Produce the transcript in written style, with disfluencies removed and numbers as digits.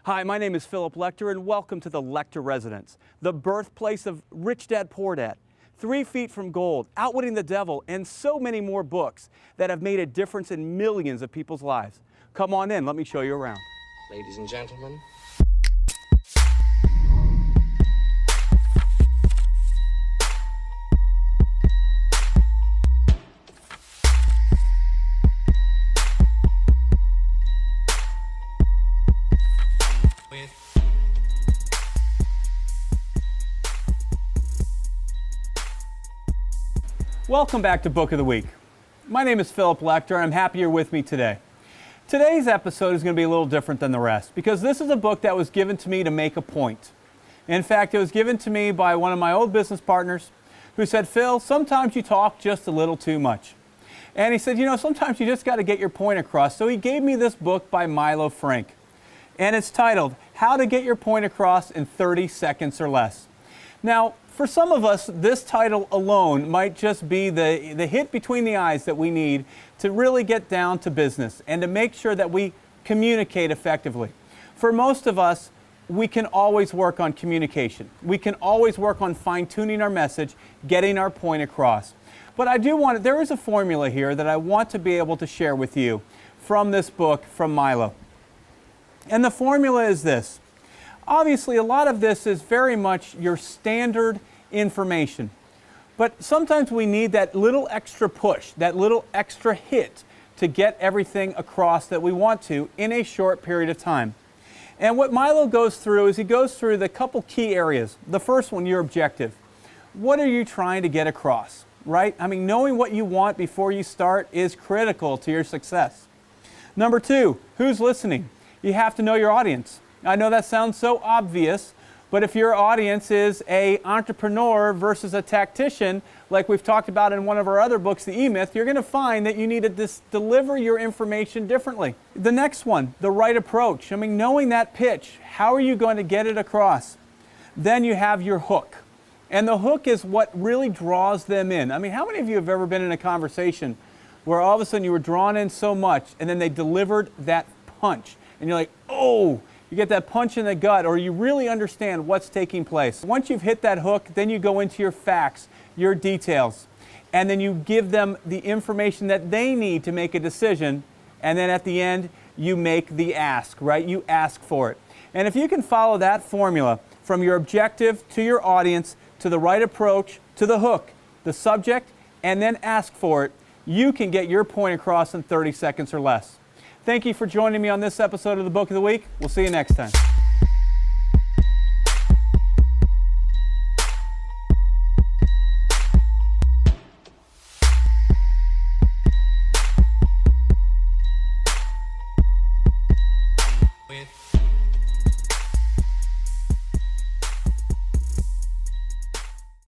Hi, my name is Phillip Lechter, and welcome to the Lechter Residence, the birthplace of Rich Dad, Poor Dad, 3 Feet from Gold, Outwitting the Devil, and so many more books that have made a difference in millions of people's lives. Come on in, let me show you around. Ladies and gentlemen. Welcome back to Book of the Week. My name is Phillip Lechter, and I'm happy you're with me today. Today's episode is going to be a little different than the rest because this is a book that was given to me to make a point. In fact, it was given to me by one of my old business partners who said, Phil, sometimes you talk just a little too much. And he said, sometimes you just got to get your point across. So he gave me this book by Milo Frank. And it's titled, How to Get Your Point Across in 30 Seconds or Less. Now, for some of us, this title alone might just be the hit between the eyes that we need to really get down to business and to make sure that we communicate effectively. For most of us, we can always work on communication. We can always work on fine-tuning our message, getting our point across. But there is a formula here that I want to be able to share with you from this book from Milo. And the formula is this. Obviously, a lot of this is very much your standard information. But sometimes we need that little extra push, that little extra hit to get everything across that we want to in a short period of time. And what Milo goes through is he goes through the couple key areas. The first one, your objective. What are you trying to get across, right? I mean, knowing what you want before you start is critical to your success. Number 2, who's listening? You have to know your audience. I know that sounds so obvious, but if your audience is an entrepreneur versus a tactician, like we've talked about in one of our other books, The E-Myth, you're going to find that you need to deliver your information differently. The next one, the right approach. I mean, knowing that pitch, how are you going to get it across? Then you have your hook. And the hook is what really draws them in. I mean, how many of you have ever been in a conversation where all of a sudden you were drawn in so much and then they delivered that punch and you're like, oh, you get that punch in the gut, or you really understand what's taking place. Once you've hit that hook, then you go into your facts, your details, and then you give them the information that they need to make a decision, and then at the end, you make the ask, right? You ask for it. And if you can follow that formula from your objective to your audience, to the right approach, to the hook, the subject, and then ask for it, you can get your point across in 30 seconds or less. Thank you for joining me on this episode of the Book of the Week. We'll see you next time.